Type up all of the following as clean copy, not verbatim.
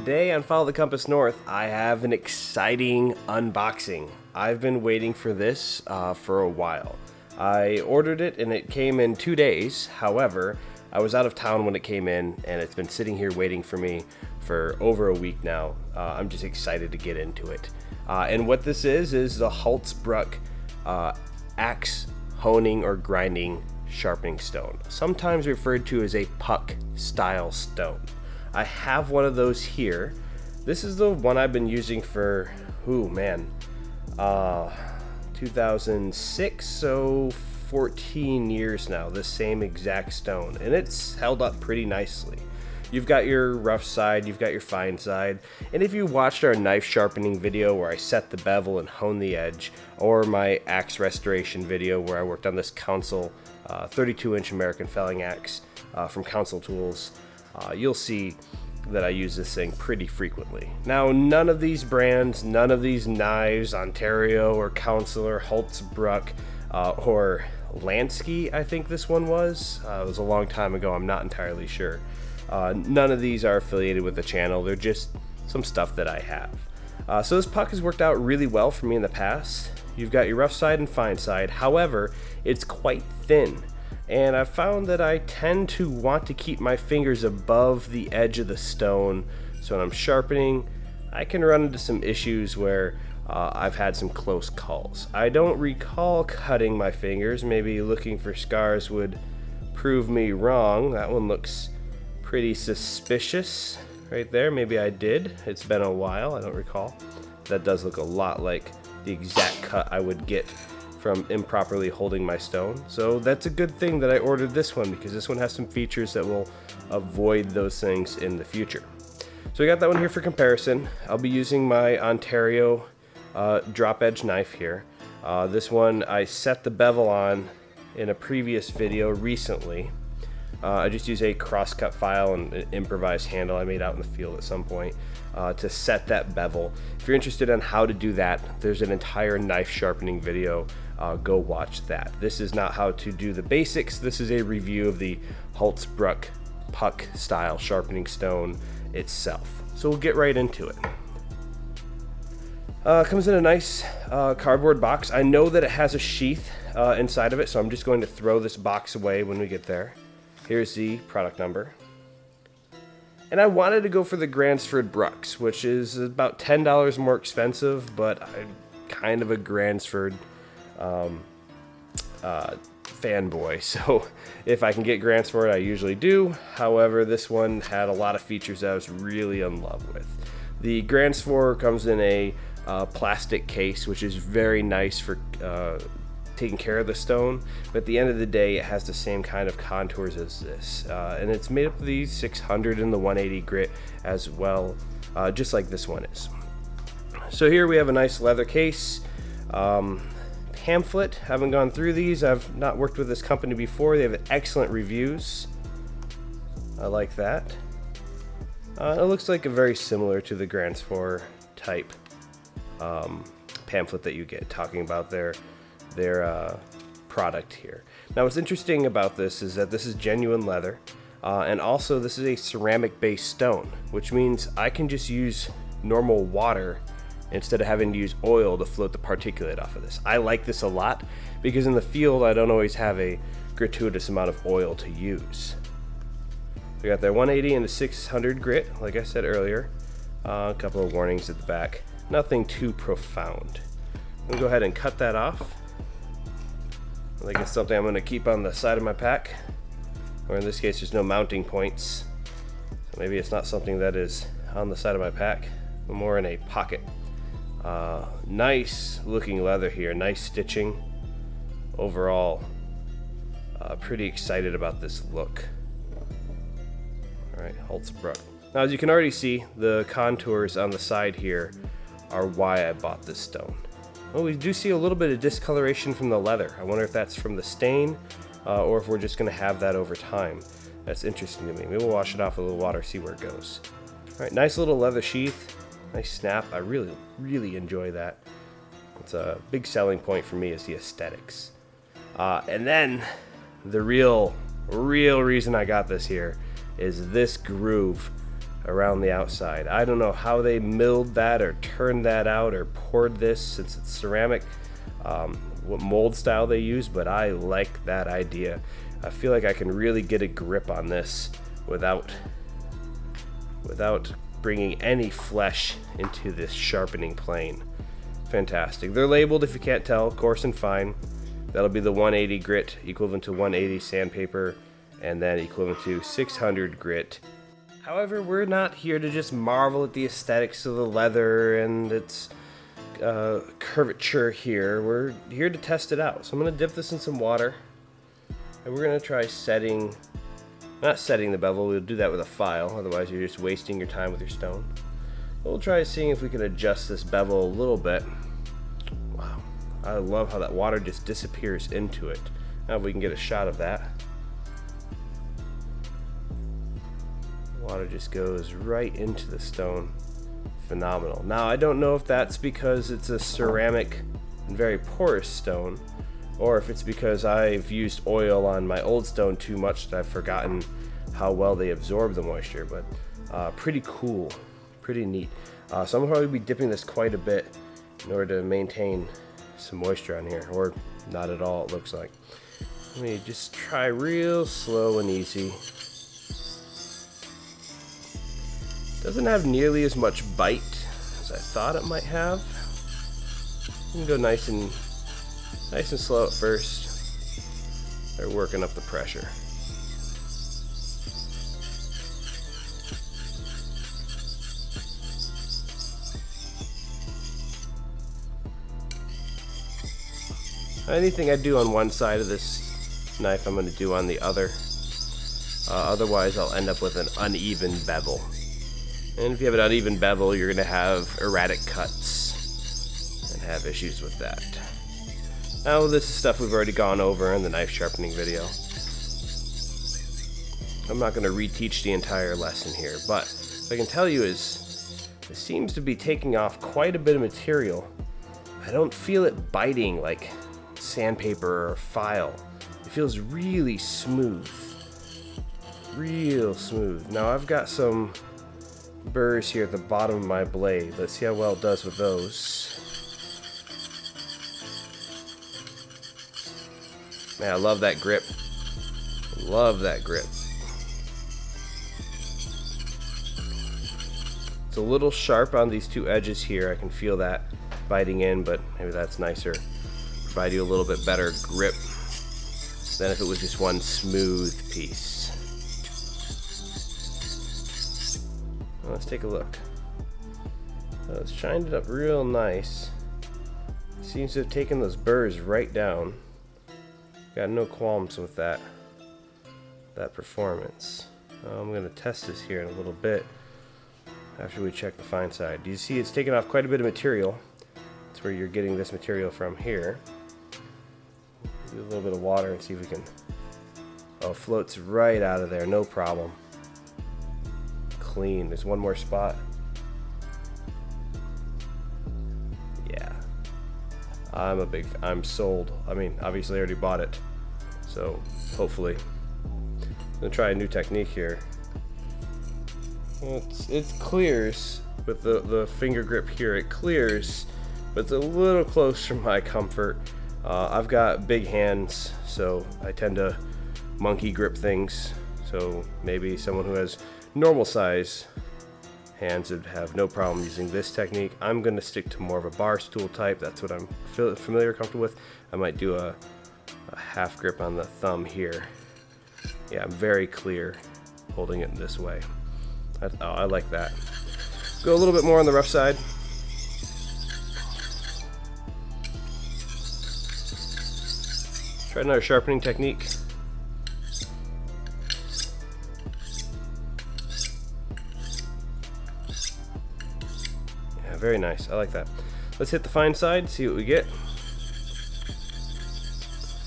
Today on Follow the Compass North, I have an exciting unboxing. I've been waiting for this for a while. I ordered it and it came in 2 days. However, I was out of town when it came in and it's been sitting here waiting for me for over a week now. I'm just excited to get into it. And what this is the Hults Bruk axe honing or grinding sharpening stone, sometimes referred to as a puck style stone. I have one of those here. This is the one I've been using for 2006, so 14 years now, the same exact stone, and it's held up pretty nicely. You've got your rough side, you've got your fine side, and if you watched our knife sharpening video where I set the bevel and hone the edge, or my axe restoration video where I worked on this Council 32-inch American felling axe from Council Tools, you'll see that I use this thing pretty frequently. Now, none of these brands, none of these knives, Ontario or Council or Hults Bruk or Lansky, I think this one was. It was a long time ago, I'm not entirely sure. None of these are affiliated with the channel, they're just some stuff that I have. So this puck has worked out really well for me in the past. You've got your rough side and fine side, however, it's quite thin. And I've found that I tend to want to keep my fingers above the edge of the stone, so when I'm sharpening, I can run into some issues where I've had some close calls. I don't recall cutting my fingers. Maybe looking for scars would prove me wrong. That one looks pretty suspicious right there. Maybe I did. It's been a while. I don't recall. That does look a lot like the exact cut I would get from improperly holding my stone. So that's a good thing that I ordered this one, because this one has some features that will avoid those things in the future. So I got that one here for comparison. I'll be using my Ontario drop edge knife here. This one I set the bevel on in a previous video recently. I just use a crosscut file and an improvised handle I made out in the field at some point to set that bevel. If you're interested in how to do that, there's an entire knife sharpening video. Go watch that. This is not how to do the basics. This is a review of the Hults Bruk puck style sharpening stone itself. So we'll get right into it. Comes in a nice cardboard box. I know that it has a sheath inside of it, so I'm just going to throw this box away when we get there. Here's the product number. And I wanted to go for the Gransford Bruks, which is about $10 more expensive, but I'm kind of a Gransford fanboy, so if I can get Gransford, I usually do. However, this one had a lot of features that I was really in love with. The Gransford comes in a plastic case, which is very nice for taking care of the stone, but at the end of the day it has the same kind of contours as this, and it's made up of the 600 and the 180 grit as well, just like this one is. So here we have a nice leather case, pamphlet. Haven't gone through these. I've not worked with this company before. They have excellent reviews. I like that. It looks like a very similar to the Gransford type pamphlet that you get talking about their product here. Now what's interesting about this is that this is genuine leather, and also this is a ceramic based stone, which means I can just use normal water instead of having to use oil to float the particulate off of this. I like this a lot because in the field I don't always have a gratuitous amount of oil to use. We got their 180 and the 600 grit, like I said earlier. A couple of warnings at the back. Nothing too profound. I'm gonna go ahead and cut that off. I think it's something I'm going to keep on the side of my pack, or in this case there's no mounting points, so maybe it's not something that is on the side of my pack, but more in a pocket. Nice looking leather here, nice stitching. Overall, pretty excited about this look. Alright, Hults Bruk. Now as you can already see, the contours on the side here are why I bought this stone. Well, we do see a little bit of discoloration from the leather. I wonder if that's from the stain, or if we're just going to have that over time. That's interesting to me. Maybe we'll wash it off with a little water, see where it goes. Alright, nice little leather sheath. Nice snap. I really enjoy that. It's a big selling point for me is the aesthetics. And then, the real reason I got this here is this groove around the outside. I don't know how they milled that or turned that out or poured this, since it's ceramic, what mold style they use, but I like that idea. I feel like I can really get a grip on this without bringing any flesh into this sharpening plane. Fantastic. They're labeled, if you can't tell, coarse and fine. That'll be the 180 grit, equivalent to 180 sandpaper, and then equivalent to 600 grit. However, we're not here to just marvel at the aesthetics of the leather and its curvature here. We're here to test it out. So I'm going to dip this in some water, and we're going to try not setting the bevel. We'll do that with a file, otherwise you're just wasting your time with your stone. We'll try seeing if we can adjust this bevel a little bit. Wow, I love how that water just disappears into it. Now if we can get a shot of that. Water just goes right into the stone. Phenomenal. Now I don't know if that's because it's a ceramic and very porous stone, or if it's because I've used oil on my old stone too much that I've forgotten how well they absorb the moisture, but pretty cool, pretty neat. So I'm going to be dipping this quite a bit in order to maintain some moisture on here, or not at all, it looks like. Let me just try real slow and easy. Doesn't have nearly as much bite as I thought it might have. You can go nice and slow at first. They're working up the pressure. Anything I do on one side of this knife, I'm going to do on the other. Otherwise, I'll end up with an uneven bevel. And if you have an uneven bevel, you're going to have erratic cuts and have issues with that. Now, this is stuff we've already gone over in the knife sharpening video. I'm not going to reteach the entire lesson here, but what I can tell you is it seems to be taking off quite a bit of material. I don't feel it biting like sandpaper or file. It feels really smooth. Real smooth. Now, I've got some burrs here at the bottom of my blade. Let's see how well it does with those. Man, I love that grip. Love that grip. It's a little sharp on these two edges here. I can feel that biting in, but maybe that's nicer. Provide you a little bit better grip than if it was just one smooth piece. Well, let's take a look. So it's shined it up real nice. Seems to have taken those burrs right down. Got no qualms with that performance. I'm going to test this here in a little bit after we check the fine side. Do you see it's taken off quite a bit of material? That's where you're getting this material from here. Do a little bit of water and see if we can... Oh, floats right out of there, no problem. Clean. There's one more spot. Yeah. I'm sold. I mean, obviously I already bought it. So, hopefully. I'm gonna try a new technique here. It clears with the finger grip here. It clears, but it's a little close for my comfort. I've got big hands, so I tend to monkey grip things. So maybe someone who has normal size hands would have no problem using this technique. I'm going to stick to more of a bar stool type. That's what I'm familiar, comfortable with. I might do a half grip on the thumb here. Yeah, I'm very clear holding it this way. I like that. Go a little bit more on the rough side. Try another sharpening technique. Yeah, very nice. I like that. Let's hit the fine side, see what we get.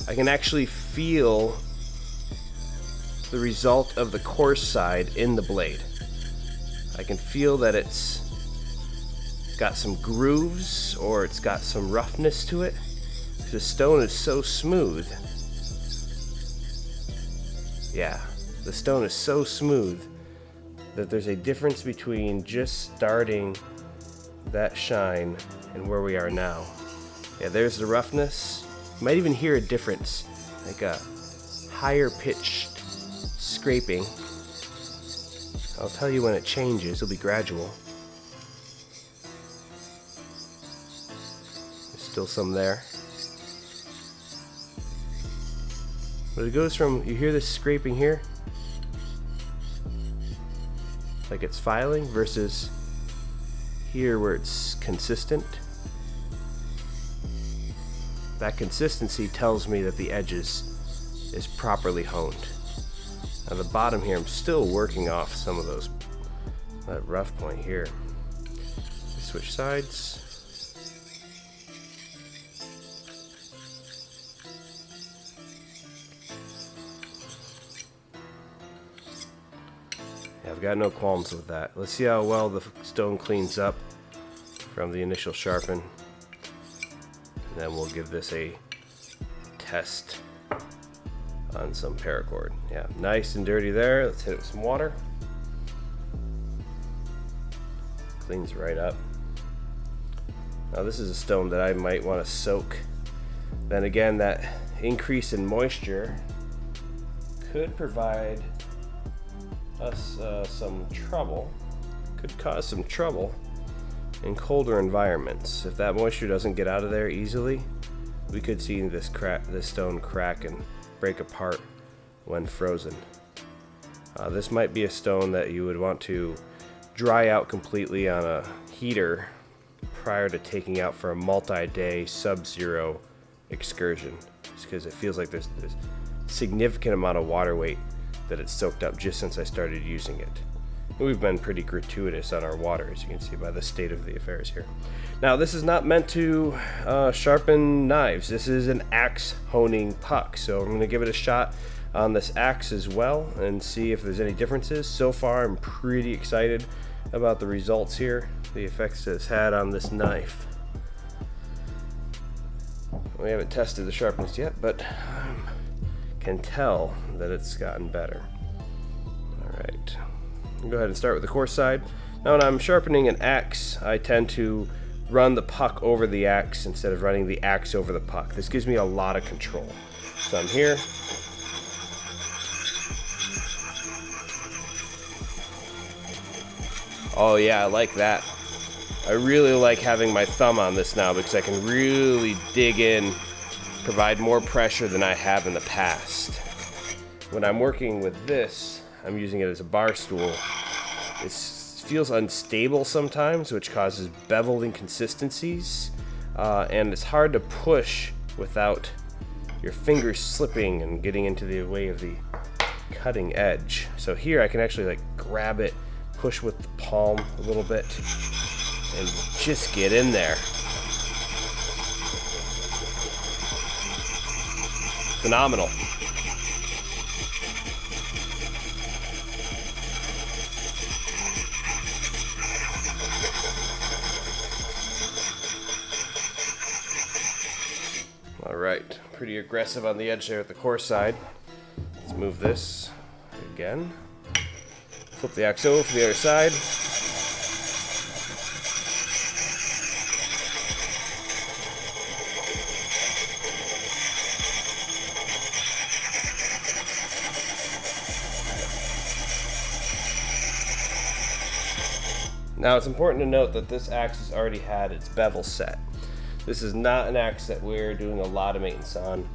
I can actually feel the result of the coarse side in the blade. I can feel that it's got some grooves or it's got some roughness to it. The stone is so smooth. Yeah, the stone is so smooth that there's a difference between just starting that shine and where we are now. Yeah, there's the roughness. You might even hear a difference, like a higher pitched scraping. I'll tell you when it changes. It'll be gradual. There's still some there. But it goes from, you hear this scraping here, like it's filing, versus here where it's consistent. That consistency tells me that the edges is properly honed. Now the bottom here, I'm still working off some of those, that rough point here. Switch sides. Yeah, I've got no qualms with that. Let's see how well the stone cleans up from the initial sharpen. And then we'll give this a test on some paracord. Yeah, nice and dirty there. Let's hit it with some water. Cleans right up. Now this is a stone that I might want to soak. Then again, that increase in moisture could provide us some trouble. Could cause some trouble in colder environments. If that moisture doesn't get out of there easily, we could see this stone crack and break apart when frozen. This might be a stone that you would want to dry out completely on a heater prior to taking out for a multi-day sub-zero excursion, just because it feels like there's significant amount of water weight that it's soaked up just since I started using it. And we've been pretty gratuitous on our water, as you can see by the state of the affairs here. Now this is not meant to sharpen knives. This is an axe honing puck, so I'm going to give it a shot on this axe as well and see if there's any differences. So far I'm pretty excited about the results here, the effects it's had on this knife. We haven't tested the sharpness yet, but can tell that it's gotten better. Alright, go ahead and start with the coarse side. Now when I'm sharpening an axe, I tend to run the puck over the axe instead of running the axe over the puck. This gives me a lot of control. So I'm here. Oh yeah, I like that. I really like having my thumb on this now because I can really dig in, provide more pressure than I have in the past. When I'm working with this, I'm using it as a bar stool. It feels unstable sometimes, which causes bevel inconsistencies, and it's hard to push without your fingers slipping and getting into the way of the cutting edge. So here I can actually like grab it, push with the palm a little bit, and just get in there. Phenomenal. All right, pretty aggressive on the edge there at the coarse side. Let's move this again. Flip the axe over for the other side. Now it's important to note that this axe has already had its bevel set. This is not an axe that we're doing a lot of maintenance on.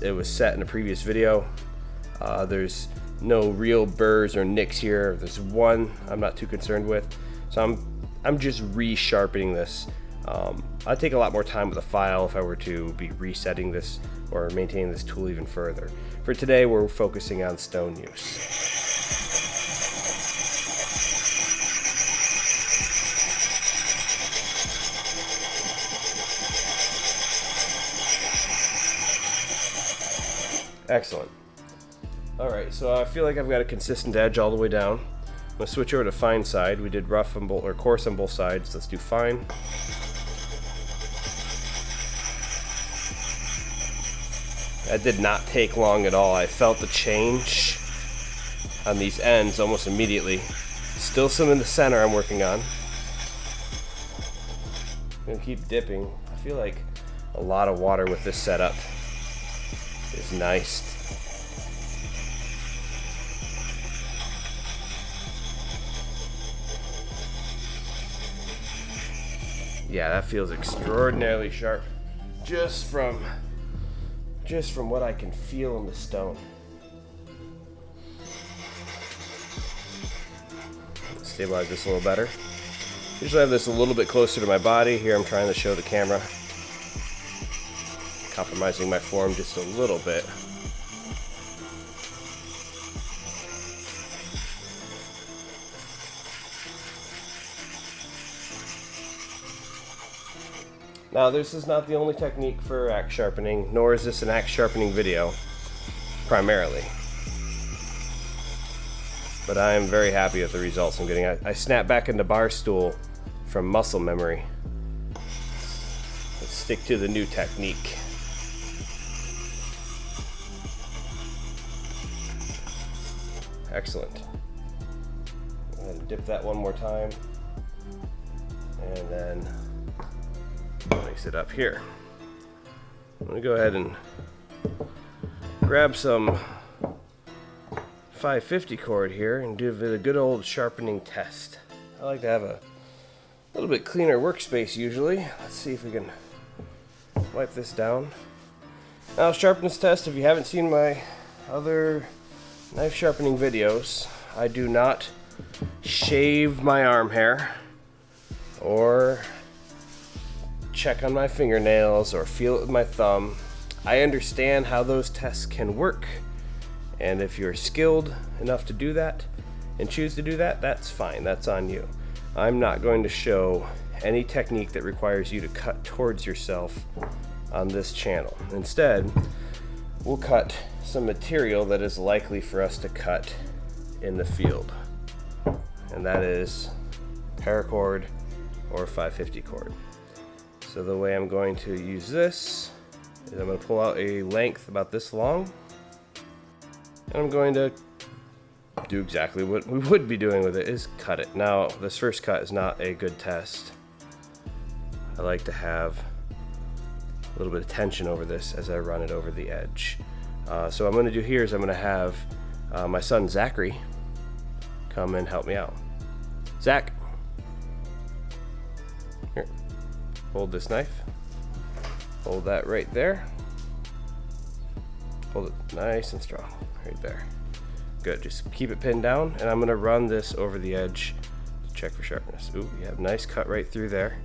It was set in a previous video. There's no real burrs or nicks here. There's one I'm not too concerned with. So I'm just re-sharpening this. I'd take a lot more time with a file if I were to be resetting this or maintaining this tool even further. For today, we're focusing on stone use. Excellent. Alright, so I feel like I've got a consistent edge all the way down. I'm going to switch over to fine side. We did rough on both, or coarse on both sides. Let's do fine. That did not take long at all. I felt the change on these ends almost immediately. Still some in the center I'm working on. I'm gonna keep dipping. I feel like a lot of water with this setup is nice. Yeah, that feels extraordinarily sharp just from what I can feel in the stone. Stabilize this a little better. Usually I have this a little bit closer to my body. Here I'm trying to show the camera, compromising my form just a little bit. Now, this is not the only technique for axe sharpening, nor is this an axe sharpening video, primarily. But I am very happy with the results I'm getting. I snapped back into bar stool from muscle memory. Let's stick to the new technique. Excellent. Go ahead and dip that one more time. And then place it up here. I'm gonna go ahead and grab some 550 cord here and do a good old sharpening test. I like to have a little bit cleaner workspace usually. Let's see if we can wipe this down. Now, sharpness test, if you haven't seen my other knife sharpening videos, I do not shave my arm hair or check on my fingernails or feel it with my thumb. I understand how those tests can work, and if you're skilled enough to do that and choose to do that, that's fine, that's on you. I'm not going to show any technique that requires you to cut towards yourself on this channel. Instead, we'll cut some material that is likely for us to cut in the field, and that is paracord or 550 cord. So the way I'm going to use this is I'm going to pull out a length about this long, and I'm going to do exactly what we would be doing with it, is cut it. Now, this first cut is not a good test. I like to have a little bit of tension over this as I run it over the edge. So what I'm going to do here is I'm going to have my son Zachary come and help me out. Zach, here, hold this knife. Hold that right there. Hold it nice and strong, right there. Good, just keep it pinned down, and I'm gonna run this over the edge to check for sharpness. Ooh, you have a nice cut right through there.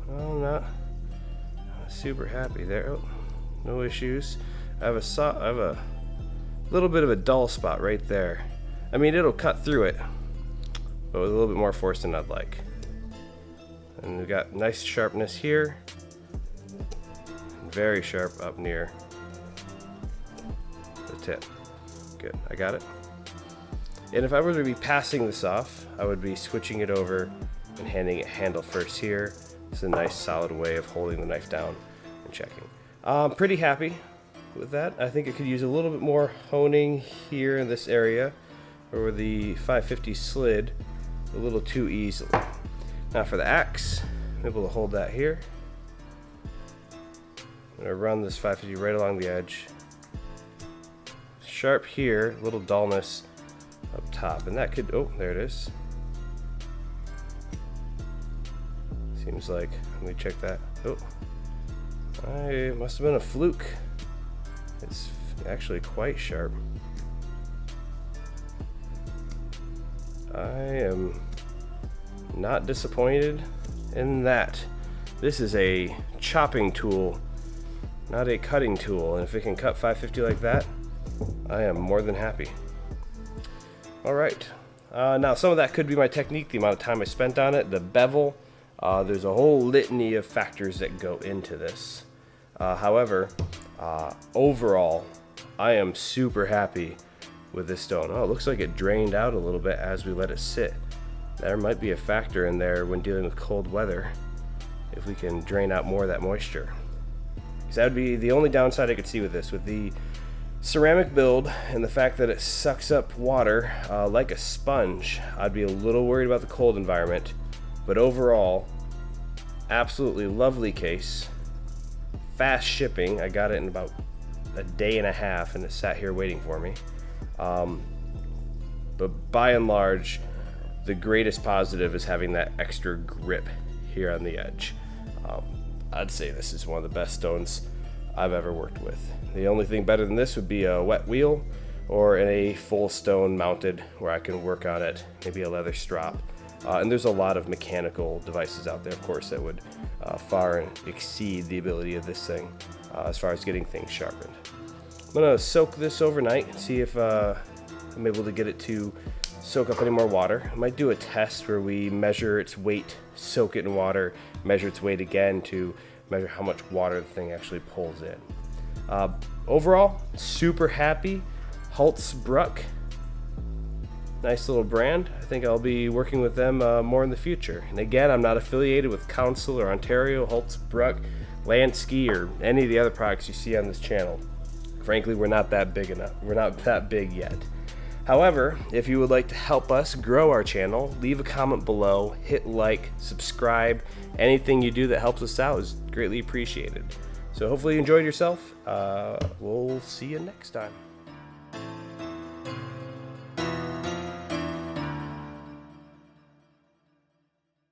Oh, not super happy there. Oh, no issues. I have a little bit of a dull spot right there. I mean, it'll cut through it, but with a little bit more force than I'd like. And we've got nice sharpness here. Very sharp up near the tip. Good, I got it. And if I were to be passing this off, I would be switching it over and handing it handle first here. It's a nice solid way of holding the knife down and checking. I'm pretty happy with that. I think it could use a little bit more honing here in this area, where the 550 slid a little too easily. Now for the axe, I'm able to hold that here. I'm gonna run this 550 right along the edge. Sharp here, a little dullness up top, and that could, oh, there it is. Seems like, let me check that. Oh, I must have been a fluke. It's actually quite sharp. I am not disappointed in that. This is a chopping tool, not a cutting tool, and if it can cut 550 like that, I am more than happy. All right, now some of that could be my technique, the amount of time I spent on it, the bevel. There's a whole litany of factors that go into this. However, overall, I am super happy with this stone. Oh, it looks like it drained out a little bit as we let it sit. There might be a factor in there when dealing with cold weather, if we can drain out more of that moisture. Because that would be the only downside I could see with this. With the Ceramic build, and the fact that it sucks up water like a sponge, I'd be a little worried about the cold environment, but overall, absolutely lovely case. Fast shipping. I got it in about a day and a half, and it sat here waiting for me. But by and large, the greatest positive is having that extra grip here on the edge. I'd say this is one of the best stones I've ever worked with. The only thing better than this would be a wet wheel or a full stone mounted where I can work on it, maybe a leather strop. And there's a lot of mechanical devices out there, of course, that would far exceed the ability of this thing as far as getting things sharpened. I'm gonna soak this overnight and see if I'm able to get it to soak up any more water. I might do a test where we measure its weight, soak it in water, measure its weight again to measure how much water the thing actually pulls in. Overall, super happy. Hults Bruk, nice little brand. I think I'll be working with them more in the future. And again, I'm not affiliated with Council or Ontario, Hults Bruk, Lansky, or any of the other products you see on this channel. Frankly, we're not that big enough. We're not that big yet. However, if you would like to help us grow our channel, leave a comment below, hit like, subscribe. Anything you do that helps us out is greatly appreciated. So hopefully you enjoyed yourself. We'll see you next time.